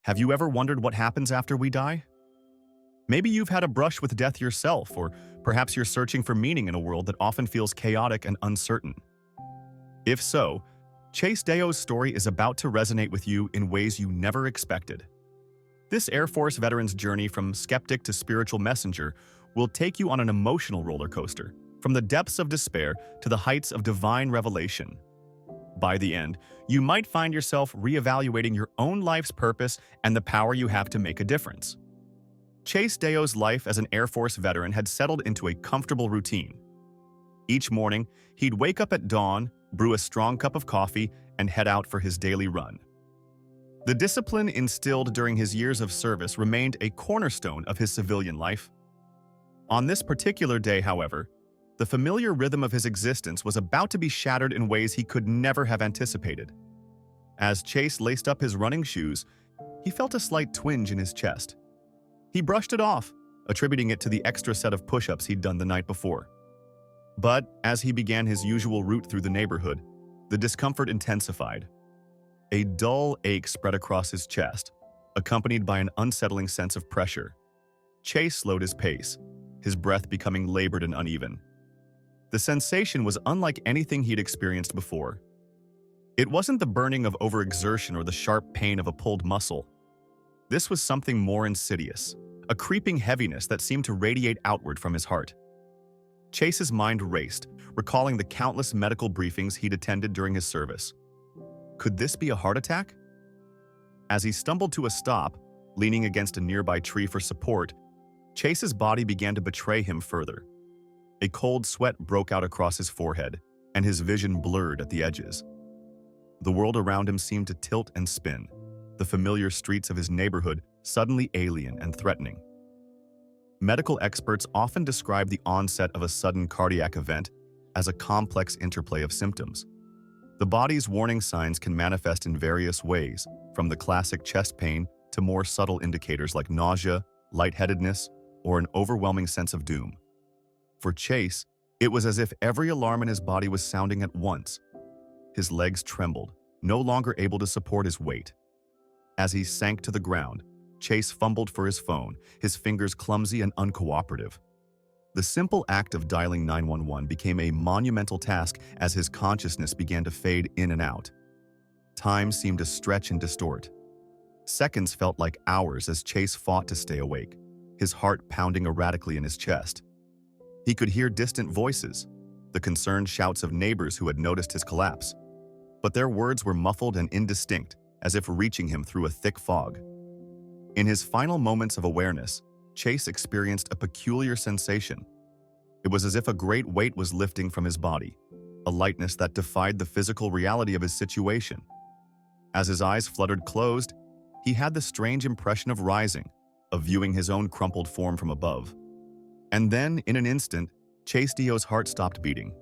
Have you ever wondered what happens after we die? Maybe you've had a brush with death yourself, or perhaps you're searching for meaning in a world that often feels chaotic and uncertain. If so, Chase Deo's story is about to resonate with you in ways you never expected. This Air Force veteran's journey from skeptic to spiritual messenger will take you on an emotional roller coaster, from the depths of despair to the heights of divine revelation. By the end, you might find yourself reevaluating your own life's purpose and the power you have to make a difference. Chase Deo's life as an Air Force veteran had settled into a comfortable routine. Each morning, he'd wake up at dawn, brew a strong cup of coffee, and head out for his daily run. The discipline instilled during his years of service remained a cornerstone of his civilian life. On this particular day, however, the familiar rhythm of his existence was about to be shattered in ways he could never have anticipated. As Chase laced up his running shoes, he felt a slight twinge in his chest. He brushed it off, attributing it to the extra set of push-ups he'd done the night before. But as he began his usual route through the neighborhood, the discomfort intensified. A dull ache spread across his chest, accompanied by an unsettling sense of pressure. Chase slowed his pace, his breath becoming labored and uneven. The sensation was unlike anything he'd experienced before. It wasn't the burning of overexertion or the sharp pain of a pulled muscle. This was something more insidious, a creeping heaviness that seemed to radiate outward from his heart. Chase's mind raced, recalling the countless medical briefings he'd attended during his service. Could this be a heart attack? As he stumbled to a stop, leaning against a nearby tree for support, Chase's body began to betray him further. A cold sweat broke out across his forehead, and his vision blurred at the edges. The world around him seemed to tilt and spin, the familiar streets of his neighborhood suddenly alien and threatening. Medical experts often describe the onset of a sudden cardiac event as a complex interplay of symptoms. The body's warning signs can manifest in various ways, from the classic chest pain to more subtle indicators like nausea, lightheadedness, or an overwhelming sense of doom. For Chase, it was as if every alarm in his body was sounding at once. His legs trembled, no longer able to support his weight. As he sank to the ground, Chase fumbled for his phone, his fingers clumsy and uncooperative. The simple act of dialing 911 became a monumental task as his consciousness began to fade in and out. Time seemed to stretch and distort. Seconds felt like hours as Chase fought to stay awake, his heart pounding erratically in his chest. He could hear distant voices, the concerned shouts of neighbors who had noticed his collapse. But their words were muffled and indistinct, as if reaching him through a thick fog. In his final moments of awareness, Chase experienced a peculiar sensation. It was as if a great weight was lifting from his body, a lightness that defied the physical reality of his situation. As his eyes fluttered closed, he had the strange impression of rising, of viewing his own crumpled form from above. And then, in an instant, Chase Deo's heart stopped beating.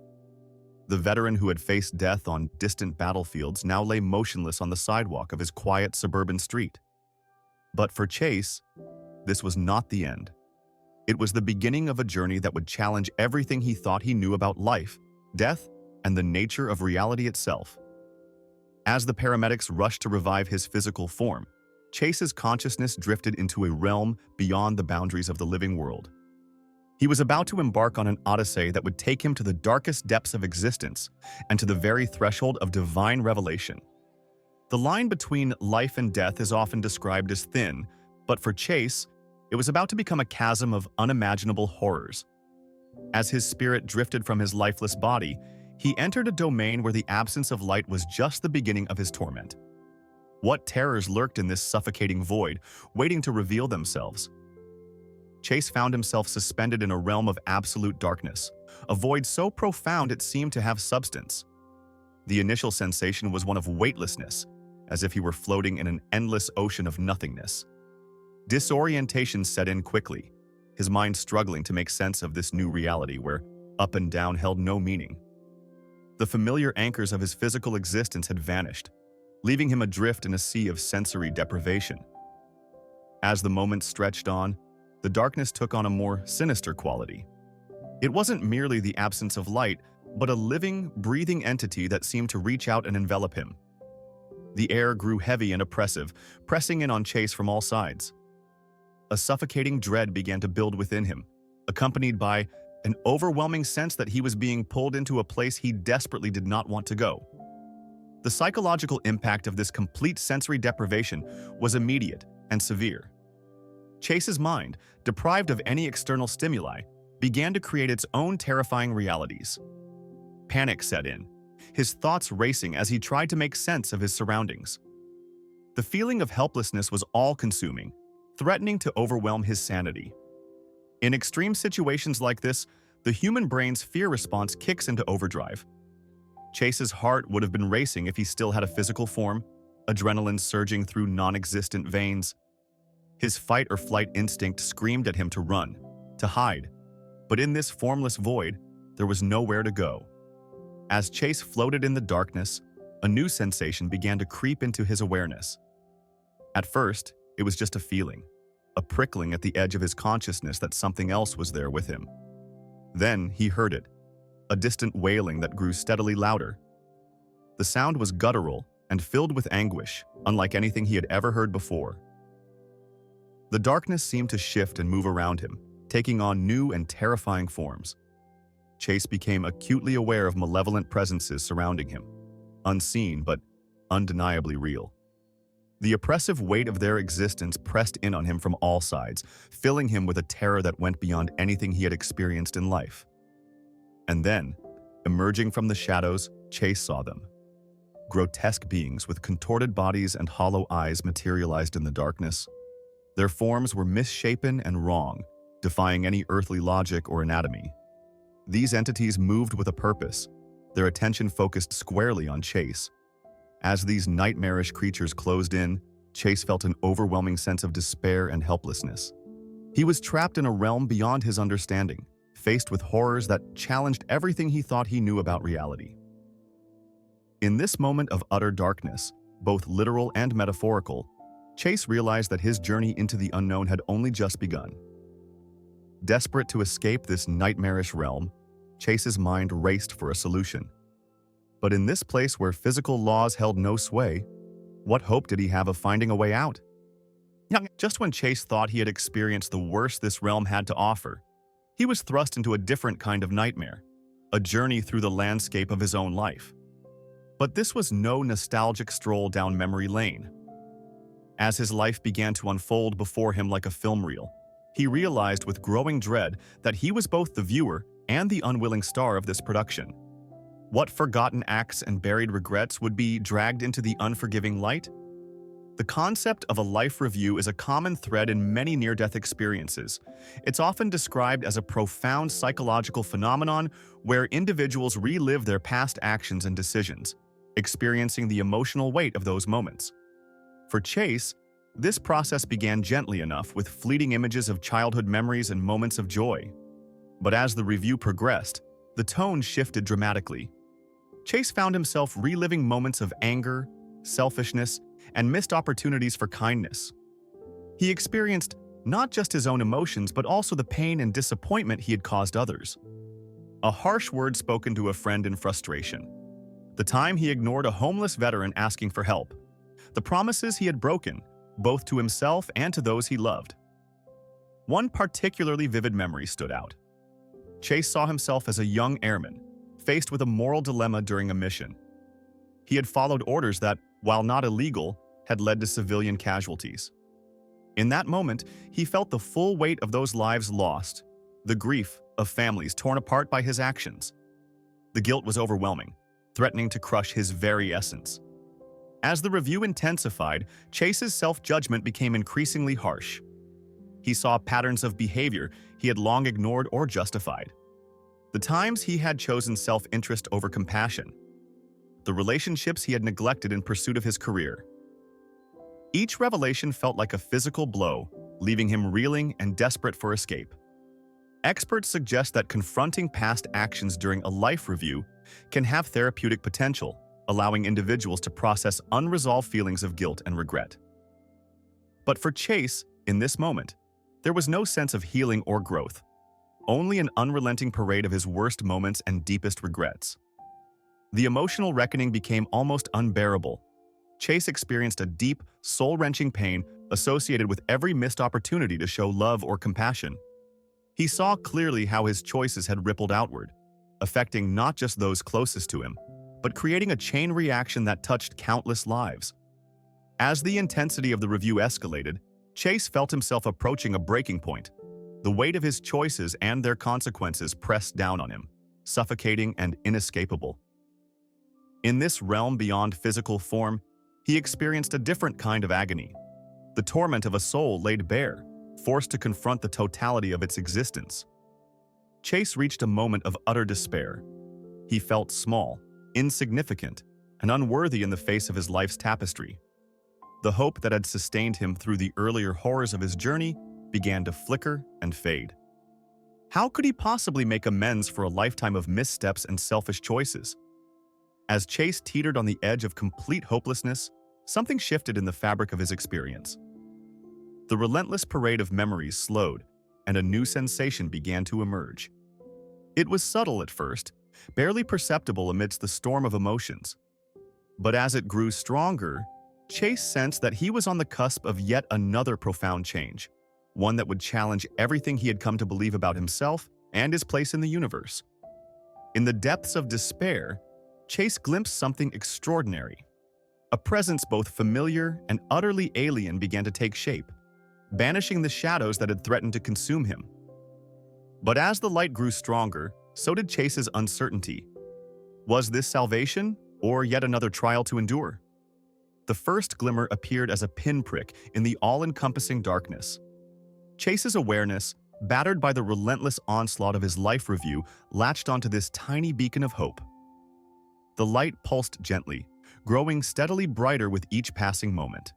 The veteran who had faced death on distant battlefields now lay motionless on the sidewalk of his quiet suburban street. But for Chase, this was not the end. It was the beginning of a journey that would challenge everything he thought he knew about life, death, and the nature of reality itself. As the paramedics rushed to revive his physical form, Chase's consciousness drifted into a realm beyond the boundaries of the living world. He was about to embark on an odyssey that would take him to the darkest depths of existence and to the very threshold of divine revelation. The line between life and death is often described as thin, but for Chase, it was about to become a chasm of unimaginable horrors. As his spirit drifted from his lifeless body, he entered a domain where the absence of light was just the beginning of his torment. What terrors lurked in this suffocating void, waiting to reveal themselves? Chase found himself suspended in a realm of absolute darkness, a void so profound it seemed to have substance. The initial sensation was one of weightlessness, as if he were floating in an endless ocean of nothingness. Disorientation set in quickly, his mind struggling to make sense of this new reality where up and down held no meaning. The familiar anchors of his physical existence had vanished, leaving him adrift in a sea of sensory deprivation. As the moments stretched on, the darkness took on a more sinister quality. It wasn't merely the absence of light, but a living, breathing entity that seemed to reach out and envelop him. The air grew heavy and oppressive, pressing in on Chase from all sides. A suffocating dread began to build within him, accompanied by an overwhelming sense that he was being pulled into a place he desperately did not want to go. The psychological impact of this complete sensory deprivation was immediate and severe. Chase's mind, deprived of any external stimuli, began to create its own terrifying realities. Panic set in, his thoughts racing as he tried to make sense of his surroundings. The feeling of helplessness was all-consuming, threatening to overwhelm his sanity. In extreme situations like this, the human brain's fear response kicks into overdrive. Chase's heart would have been racing if he still had a physical form, adrenaline surging through non-existent veins. His fight-or-flight instinct screamed at him to run, to hide. But in this formless void, there was nowhere to go. As Chase floated in the darkness, a new sensation began to creep into his awareness. At first, it was just a feeling, a prickling at the edge of his consciousness that something else was there with him. Then he heard it, a distant wailing that grew steadily louder. The sound was guttural and filled with anguish, unlike anything he had ever heard before. The darkness seemed to shift and move around him, taking on new and terrifying forms. Chase became acutely aware of malevolent presences surrounding him, unseen but undeniably real. The oppressive weight of their existence pressed in on him from all sides, filling him with a terror that went beyond anything he had experienced in life. And then, emerging from the shadows, Chase saw them. Grotesque beings with contorted bodies and hollow eyes materialized in the darkness. Their forms were misshapen and wrong, defying any earthly logic or anatomy. These entities moved with a purpose, their attention focused squarely on Chase. As these nightmarish creatures closed in, Chase felt an overwhelming sense of despair and helplessness. He was trapped in a realm beyond his understanding, faced with horrors that challenged everything he thought he knew about reality. In this moment of utter darkness, both literal and metaphorical, Chase realized that his journey into the unknown had only just begun. Desperate to escape this nightmarish realm, Chase's mind raced for a solution. But in this place where physical laws held no sway, what hope did he have of finding a way out? Just when Chase thought he had experienced the worst this realm had to offer, he was thrust into a different kind of nightmare, a journey through the landscape of his own life. But this was no nostalgic stroll down memory lane. As his life began to unfold before him like a film reel, he realized with growing dread that he was both the viewer and the unwilling star of this production. What forgotten acts and buried regrets would be dragged into the unforgiving light? The concept of a life review is a common thread in many near-death experiences. It's often described as a profound psychological phenomenon where individuals relive their past actions and decisions, experiencing the emotional weight of those moments. For Chase, this process began gently enough with fleeting images of childhood memories and moments of joy. But as the review progressed, the tone shifted dramatically. Chase found himself reliving moments of anger, selfishness, and missed opportunities for kindness. He experienced not just his own emotions, but also the pain and disappointment he had caused others. A harsh word spoken to a friend in frustration. The time he ignored a homeless veteran asking for help. The promises he had broken, both to himself and to those he loved. One particularly vivid memory stood out. Chase saw himself as a young airman, faced with a moral dilemma during a mission. He had followed orders that, while not illegal, had led to civilian casualties. In that moment, he felt the full weight of those lives lost, the grief of families torn apart by his actions. The guilt was overwhelming, threatening to crush his very essence. As the review intensified, Chase's self-judgment became increasingly harsh. He saw patterns of behavior he had long ignored or justified. The times he had chosen self-interest over compassion. The relationships he had neglected in pursuit of his career. Each revelation felt like a physical blow, leaving him reeling and desperate for escape. Experts suggest that confronting past actions during a life review can have therapeutic potential, allowing individuals to process unresolved feelings of guilt and regret. But for Chase, in this moment, there was no sense of healing or growth, only an unrelenting parade of his worst moments and deepest regrets. The emotional reckoning became almost unbearable. Chase experienced a deep, soul-wrenching pain associated with every missed opportunity to show love or compassion. He saw clearly how his choices had rippled outward, affecting not just those closest to him, but creating a chain reaction that touched countless lives. As the intensity of the review escalated, Chase felt himself approaching a breaking point. The weight of his choices and their consequences pressed down on him, suffocating and inescapable. In this realm beyond physical form, he experienced a different kind of agony, the torment of a soul laid bare, forced to confront the totality of its existence. Chase reached a moment of utter despair. He felt small, insignificant, and unworthy in the face of his life's tapestry. The hope that had sustained him through the earlier horrors of his journey began to flicker and fade. How could he possibly make amends for a lifetime of missteps and selfish choices? As Chase teetered on the edge of complete hopelessness, something shifted in the fabric of his experience. The relentless parade of memories slowed, and a new sensation began to emerge. It was subtle at first, barely perceptible amidst the storm of emotions. But as it grew stronger, Chase sensed that he was on the cusp of yet another profound change, one that would challenge everything he had come to believe about himself and his place in the universe. In the depths of despair, Chase glimpsed something extraordinary. A presence both familiar and utterly alien began to take shape, banishing the shadows that had threatened to consume him. But as the light grew stronger, so did Chase's uncertainty. Was this salvation, or yet another trial to endure? The first glimmer appeared as a pinprick in the all-encompassing darkness. Chase's awareness, battered by the relentless onslaught of his life review, latched onto this tiny beacon of hope. The light pulsed gently, growing steadily brighter with each passing moment.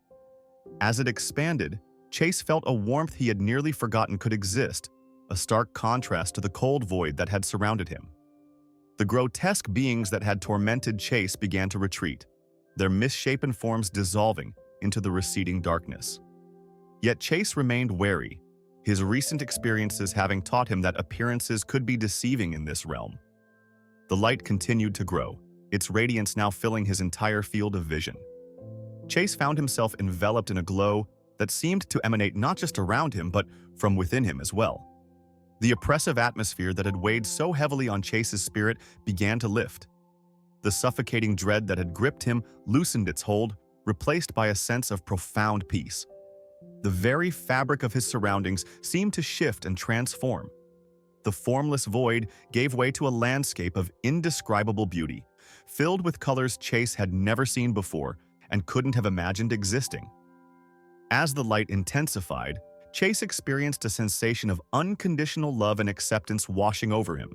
As it expanded, Chase felt a warmth he had nearly forgotten could exist, a stark contrast to the cold void that had surrounded him. The grotesque beings that had tormented Chase began to retreat, their misshapen forms dissolving into the receding darkness. Yet Chase remained wary, his recent experiences having taught him that appearances could be deceiving in this realm. The light continued to grow, its radiance now filling his entire field of vision. Chase found himself enveloped in a glow that seemed to emanate not just around him, but from within him as well. The oppressive atmosphere that had weighed so heavily on Chase's spirit began to lift. The suffocating dread that had gripped him loosened its hold, replaced by a sense of profound peace. The very fabric of his surroundings seemed to shift and transform. The formless void gave way to a landscape of indescribable beauty, filled with colors Chase had never seen before and couldn't have imagined existing. As the light intensified, Chase experienced a sensation of unconditional love and acceptance washing over him.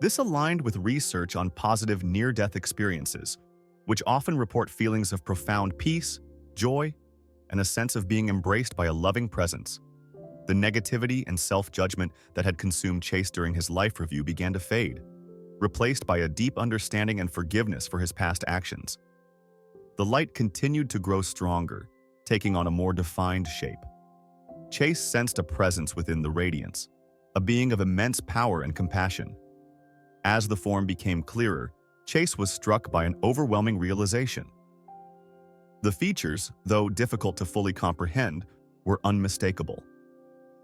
This aligned with research on positive near-death experiences, which often report feelings of profound peace, joy, and a sense of being embraced by a loving presence. The negativity and self-judgment that had consumed Chase during his life review began to fade, replaced by a deep understanding and forgiveness for his past actions. The light continued to grow stronger, taking on a more defined shape. Chase sensed a presence within the radiance, a being of immense power and compassion. As the form became clearer, Chase was struck by an overwhelming realization. The features, though difficult to fully comprehend, were unmistakable.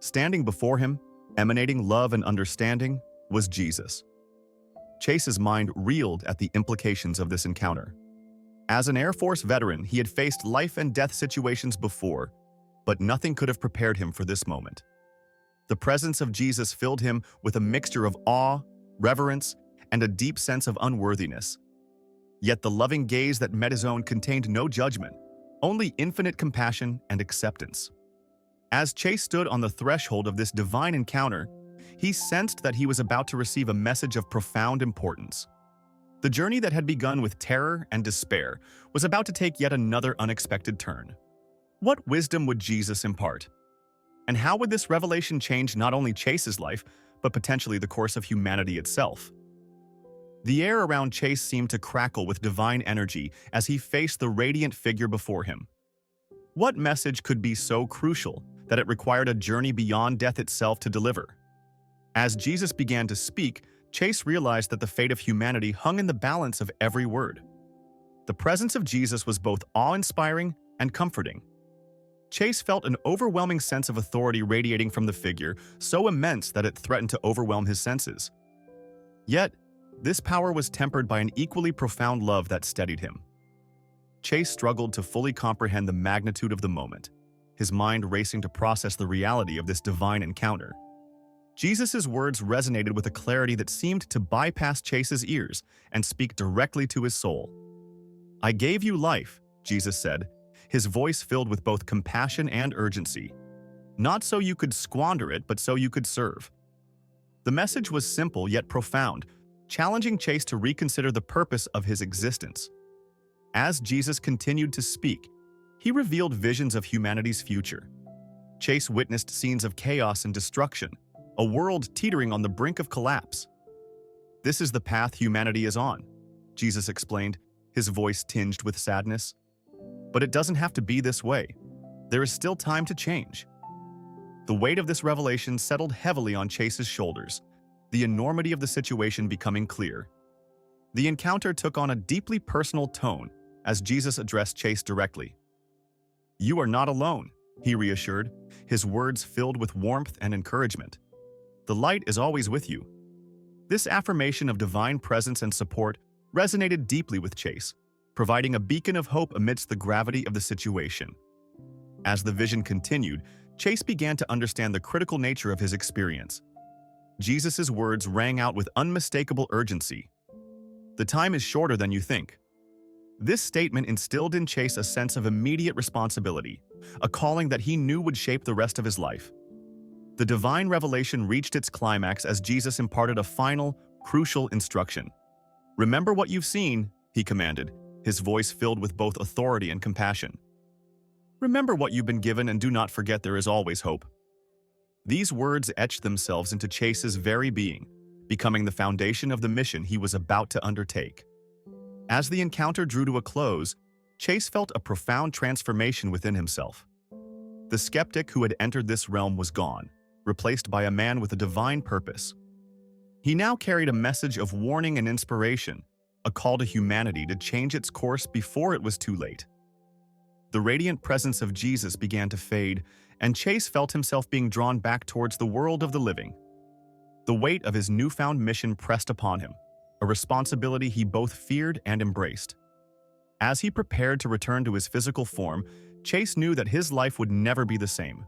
Standing before him, emanating love and understanding, was Jesus. Chase's mind reeled at the implications of this encounter. As an Air Force veteran, he had faced life-and-death situations before, but nothing could have prepared him for this moment. The presence of Jesus filled him with a mixture of awe, reverence, and a deep sense of unworthiness. Yet the loving gaze that met his own contained no judgment, only infinite compassion and acceptance. As Chase stood on the threshold of this divine encounter, he sensed that he was about to receive a message of profound importance. The journey that had begun with terror and despair was about to take yet another unexpected turn. What wisdom would Jesus impart? And how would this revelation change not only Chase's life, but potentially the course of humanity itself? The air around Chase seemed to crackle with divine energy as he faced the radiant figure before him. What message could be so crucial that it required a journey beyond death itself to deliver? As Jesus began to speak, Chase realized that the fate of humanity hung in the balance of every word. The presence of Jesus was both awe-inspiring and comforting. Chase felt an overwhelming sense of authority radiating from the figure, so immense that it threatened to overwhelm his senses. Yet, this power was tempered by an equally profound love that steadied him. Chase struggled to fully comprehend the magnitude of the moment, his mind racing to process the reality of this divine encounter. Jesus' words resonated with a clarity that seemed to bypass Chase's ears and speak directly to his soul. "I gave you life," Jesus said, his voice filled with both compassion and urgency. "Not so you could squander it, but so you could serve." The message was simple yet profound, challenging Chase to reconsider the purpose of his existence. As Jesus continued to speak, he revealed visions of humanity's future. Chase witnessed scenes of chaos and destruction, a world teetering on the brink of collapse. "This is the path humanity is on," Jesus explained, his voice tinged with sadness. "But it doesn't have to be this way. There is still time to change." The weight of this revelation settled heavily on Chase's shoulders, the enormity of the situation becoming clear. The encounter took on a deeply personal tone as Jesus addressed Chase directly. "You are not alone," he reassured, his words filled with warmth and encouragement. "The light is always with you." This affirmation of divine presence and support resonated deeply with Chase, providing a beacon of hope amidst the gravity of the situation. As the vision continued, Chase began to understand the critical nature of his experience. Jesus' words rang out with unmistakable urgency. "The time is shorter than you think." This statement instilled in Chase a sense of immediate responsibility, a calling that he knew would shape the rest of his life. The divine revelation reached its climax as Jesus imparted a final, crucial instruction. "Remember what you've seen," he commanded, his voice filled with both authority and compassion. "Remember what you've been given and do not forget there is always hope." These words etched themselves into Chase's very being, becoming the foundation of the mission he was about to undertake. As the encounter drew to a close, Chase felt a profound transformation within himself. The skeptic who had entered this realm was gone, replaced by a man with a divine purpose. He now carried a message of warning and inspiration, a call to humanity to change its course before it was too late. The radiant presence of Jesus began to fade, and Chase felt himself being drawn back towards the world of the living. The weight of his newfound mission pressed upon him, a responsibility he both feared and embraced. As he prepared to return to his physical form, Chase knew that his life would never be the same.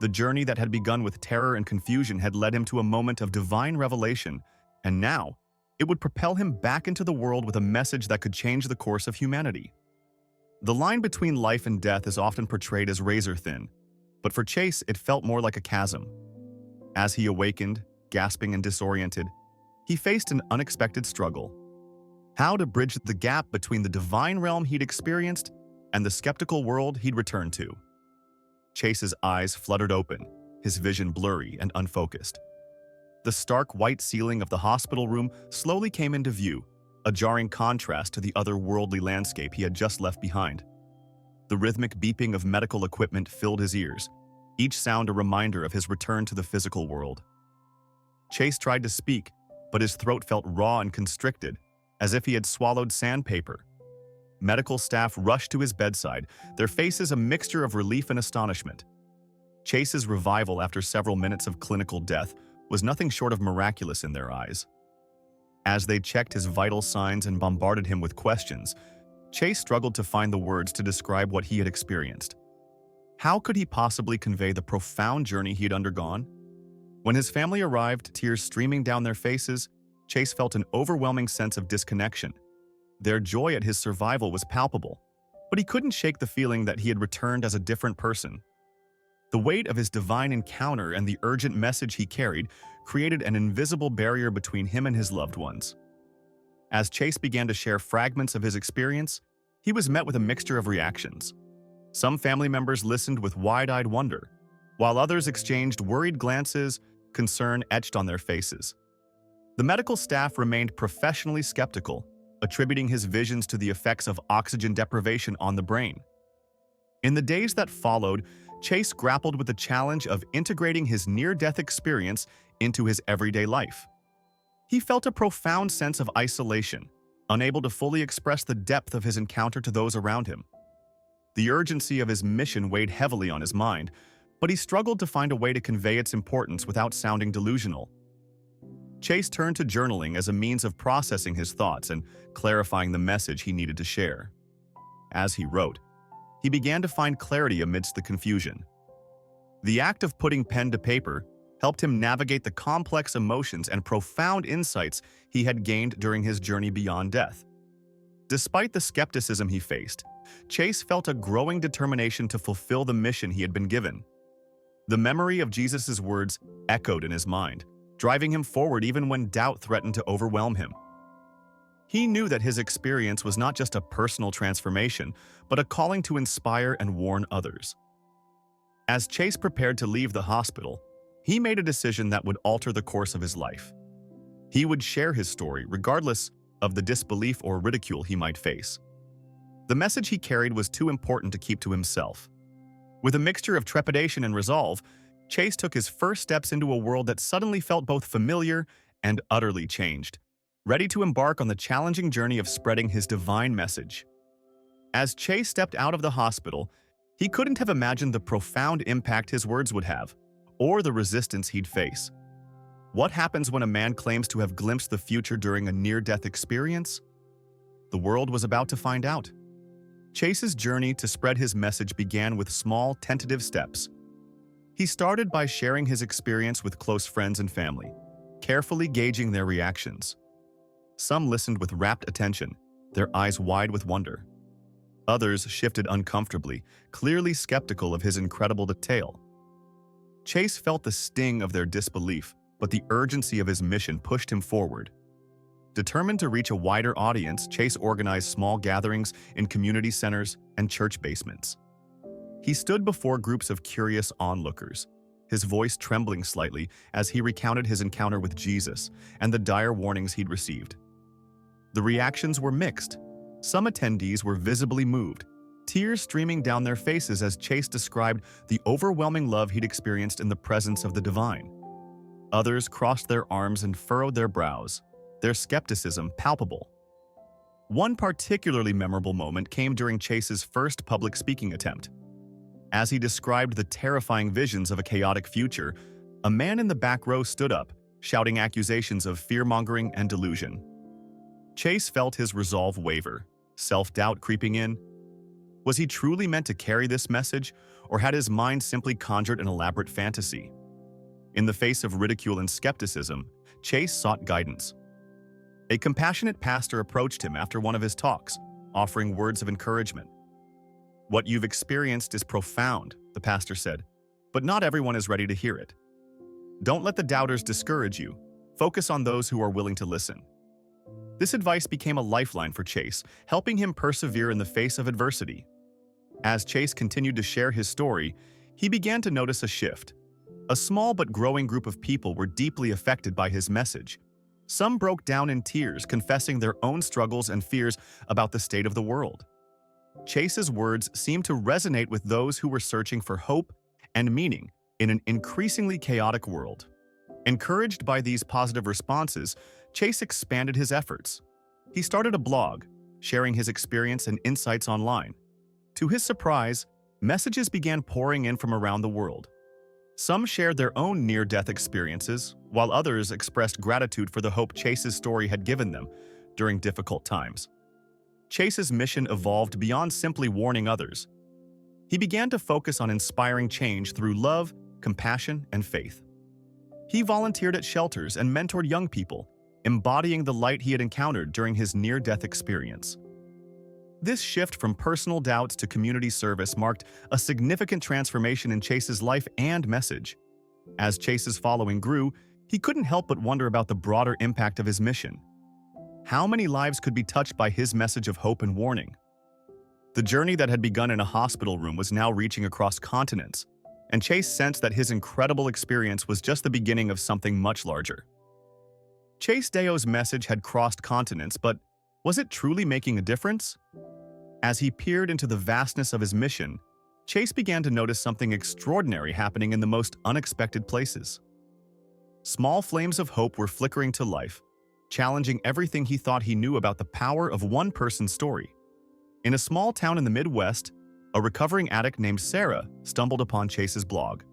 The journey that had begun with terror and confusion had led him to a moment of divine revelation, and now, it would propel him back into the world with a message that could change the course of humanity. The line between life and death is often portrayed as razor-thin, but for Chase it felt more like a chasm. As he awakened, gasping and disoriented, he faced an unexpected struggle. How to bridge the gap between the divine realm he'd experienced and the skeptical world he'd returned to. Chase's eyes fluttered open, his vision blurry and unfocused. The stark white ceiling of the hospital room slowly came into view, a jarring contrast to the otherworldly landscape he had just left behind. The rhythmic beeping of medical equipment filled his ears, each sound a reminder of his return to the physical world. Chase tried to speak, but his throat felt raw and constricted, as if he had swallowed sandpaper. Medical staff rushed to his bedside, their faces a mixture of relief and astonishment. Chase's revival after several minutes of clinical death was nothing short of miraculous in their eyes. As they checked his vital signs and bombarded him with questions, Chase struggled to find the words to describe what he had experienced. How could he possibly convey the profound journey he had undergone? When his family arrived, tears streaming down their faces, Chase felt an overwhelming sense of disconnection. Their joy at his survival was palpable, but he couldn't shake the feeling that he had returned as a different person. The weight of his divine encounter and the urgent message he carried created an invisible barrier between him and his loved ones. As Chase began to share fragments of his experience, he was met with a mixture of reactions. Some family members listened with wide-eyed wonder, while others exchanged worried glances, concern etched on their faces. The medical staff remained professionally skeptical, attributing his visions to the effects of oxygen deprivation on the brain. In the days that followed, Chase grappled with the challenge of integrating his near-death experience into his everyday life. He felt a profound sense of isolation, unable to fully express the depth of his encounter to those around him. The urgency of his mission weighed heavily on his mind, but he struggled to find a way to convey its importance without sounding delusional. Chase turned to journaling as a means of processing his thoughts and clarifying the message he needed to share. As he wrote, he began to find clarity amidst the confusion. The act of putting pen to paper helped him navigate the complex emotions and profound insights he had gained during his journey beyond death. Despite the skepticism he faced, Chase felt a growing determination to fulfill the mission he had been given. The memory of Jesus' words echoed in his mind, driving him forward even when doubt threatened to overwhelm him. He knew that his experience was not just a personal transformation, but a calling to inspire and warn others. As Chase prepared to leave the hospital, he made a decision that would alter the course of his life. He would share his story, regardless of the disbelief or ridicule he might face. The message he carried was too important to keep to himself. With a mixture of trepidation and resolve, Chase took his first steps into a world that suddenly felt both familiar and utterly changed, ready to embark on the challenging journey of spreading his divine message. As Chase stepped out of the hospital, he couldn't have imagined the profound impact his words would have, or the resistance he'd face. What happens when a man claims to have glimpsed the future during a near-death experience? The world was about to find out. Chase's journey to spread his message began with small, tentative steps. He started by sharing his experience with close friends and family, carefully gauging their reactions. Some listened with rapt attention, their eyes wide with wonder. Others shifted uncomfortably, clearly skeptical of his incredible tale. Chase felt the sting of their disbelief, but the urgency of his mission pushed him forward. Determined to reach a wider audience, Chase organized small gatherings in community centers and church basements. He stood before groups of curious onlookers, his voice trembling slightly as he recounted his encounter with Jesus and the dire warnings he'd received. The reactions were mixed. Some attendees were visibly moved, tears streaming down their faces as Chase described the overwhelming love he'd experienced in the presence of the divine. Others crossed their arms and furrowed their brows, their skepticism palpable. One particularly memorable moment came during Chase's first public speaking attempt. As he described the terrifying visions of a chaotic future, a man in the back row stood up, shouting accusations of fear-mongering and delusion. Chase felt his resolve waver, self-doubt creeping in. Was he truly meant to carry this message, or had his mind simply conjured an elaborate fantasy? In the face of ridicule and skepticism, Chase sought guidance. A compassionate pastor approached him after one of his talks, offering words of encouragement. "What you've experienced is profound," the pastor said, "but not everyone is ready to hear it. Don't let the doubters discourage you. Focus on those who are willing to listen." This advice became a lifeline for Chase, helping him persevere in the face of adversity. As Chase continued to share his story, he began to notice a shift. A small but growing group of people were deeply affected by his message. Some broke down in tears, confessing their own struggles and fears about the state of the world. Chase's words seemed to resonate with those who were searching for hope and meaning in an increasingly chaotic world. Encouraged by these positive responses, Chase expanded his efforts. He started a blog, sharing his experience and insights online. To his surprise, messages began pouring in from around the world. Some shared their own near-death experiences, while others expressed gratitude for the hope Chase's story had given them during difficult times. Chase's mission evolved beyond simply warning others. He began to focus on inspiring change through love, compassion, and faith. He volunteered at shelters and mentored young people, embodying the light he had encountered during his near-death experience. This shift from personal doubts to community service marked a significant transformation in Chase's life and message. As Chase's following grew, he couldn't help but wonder about the broader impact of his mission. How many lives could be touched by his message of hope and warning? The journey that had begun in a hospital room was now reaching across continents, and Chase sensed that his incredible experience was just the beginning of something much larger. Chase Deo's message had crossed continents, but was it truly making a difference? As he peered into the vastness of his mission, Chase began to notice something extraordinary happening in the most unexpected places. Small flames of hope were flickering to life, challenging everything he thought he knew about the power of one person's story. In a small town in the Midwest, a recovering addict named Sarah stumbled upon Chase's blog.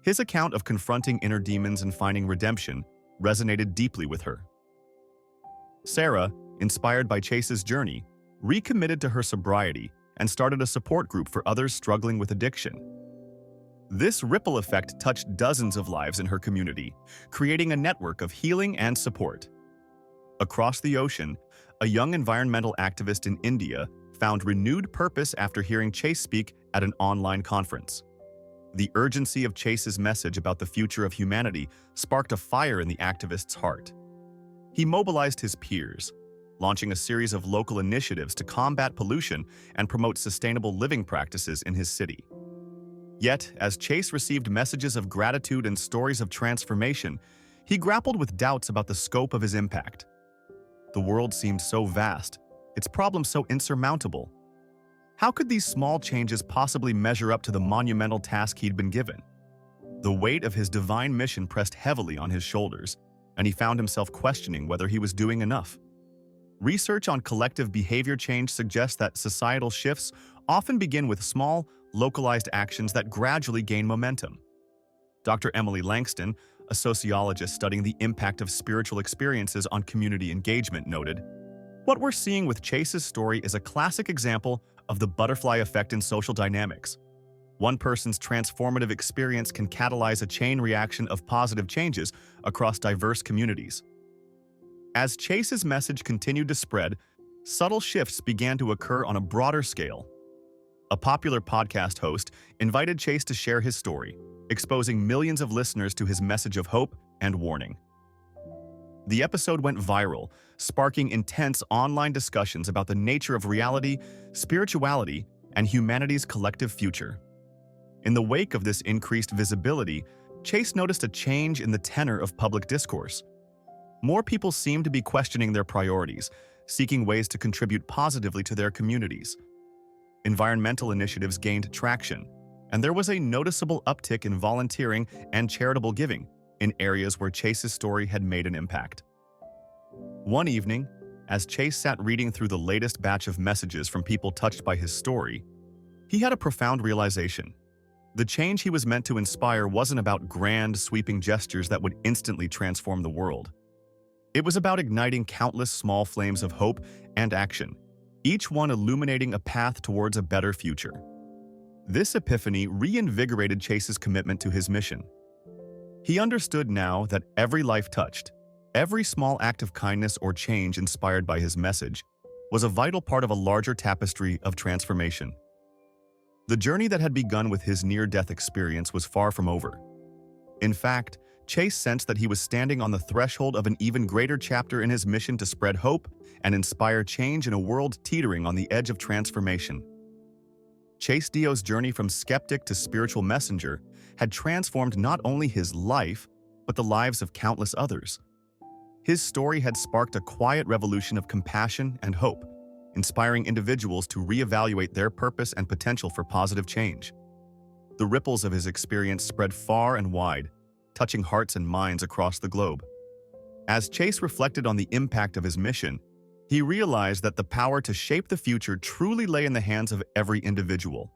His account of confronting inner demons and finding redemption resonated deeply with her. Sarah, inspired by Chase's journey, recommitted to her sobriety and started a support group for others struggling with addiction. This ripple effect touched dozens of lives in her community, creating a network of healing and support. Across the ocean, a young environmental activist in India found renewed purpose after hearing Chase speak at an online conference. The urgency of Chase's message about the future of humanity sparked a fire in the activist's heart. He mobilized his peers, launching a series of local initiatives to combat pollution and promote sustainable living practices in his city. Yet, as Chase received messages of gratitude and stories of transformation, he grappled with doubts about the scope of his impact. The world seemed so vast, its problems so insurmountable. How could these small changes possibly measure up to the monumental task he'd been given? The weight of his divine mission pressed heavily on his shoulders, and he found himself questioning whether he was doing enough. Research on collective behavior change suggests that societal shifts often begin with small, localized actions that gradually gain momentum. Dr. Emily Langston, a sociologist studying the impact of spiritual experiences on community engagement, noted, "What we're seeing with Chase's story is a classic example of the butterfly effect in social dynamics. One person's transformative experience can catalyze a chain reaction of positive changes across diverse communities." As Chase's message continued to spread, subtle shifts began to occur on a broader scale. A popular podcast host invited Chase to share his story, exposing millions of listeners to his message of hope and warning. The episode went viral, sparking intense online discussions about the nature of reality, spirituality, and humanity's collective future. In the wake of this increased visibility, Chase noticed a change in the tenor of public discourse. More people seemed to be questioning their priorities, seeking ways to contribute positively to their communities. Environmental initiatives gained traction, and there was a noticeable uptick in volunteering and charitable giving in areas where Chase's story had made an impact. One evening, as Chase sat reading through the latest batch of messages from people touched by his story, he had a profound realization. The change he was meant to inspire wasn't about grand, sweeping gestures that would instantly transform the world. It was about igniting countless small flames of hope and action, each one illuminating a path towards a better future. This epiphany reinvigorated Chase's commitment to his mission. He understood now that every life touched, every small act of kindness or change inspired by his message, was a vital part of a larger tapestry of transformation. The journey that had begun with his near-death experience was far from over. In fact, Chase sensed that he was standing on the threshold of an even greater chapter in his mission to spread hope and inspire change in a world teetering on the edge of transformation. Chase Deo's journey from skeptic to spiritual messenger had transformed not only his life, but the lives of countless others. His story had sparked a quiet revolution of compassion and hope, inspiring individuals to reevaluate their purpose and potential for positive change. The ripples of his experience spread far and wide, touching hearts and minds across the globe. As Chase reflected on the impact of his mission, he realized that the power to shape the future truly lay in the hands of every individual.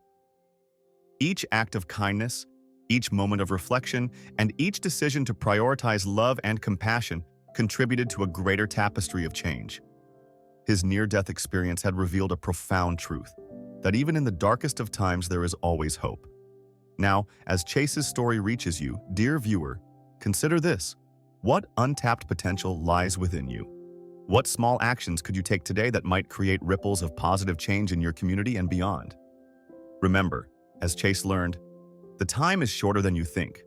Each act of kindness, each moment of reflection, and each decision to prioritize love and compassion contributed to a greater tapestry of change. His near-death experience had revealed a profound truth, that even in the darkest of times there is always hope. Now, as Chase's story reaches you, dear viewer, consider this. What untapped potential lies within you? What small actions could you take today that might create ripples of positive change in your community and beyond? Remember, as Chase learned, the time is shorter than you think.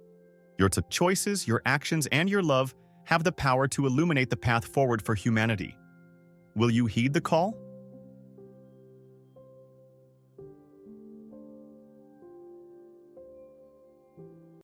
Your choices, your actions, and your love have the power to illuminate the path forward for humanity. Will you heed the call?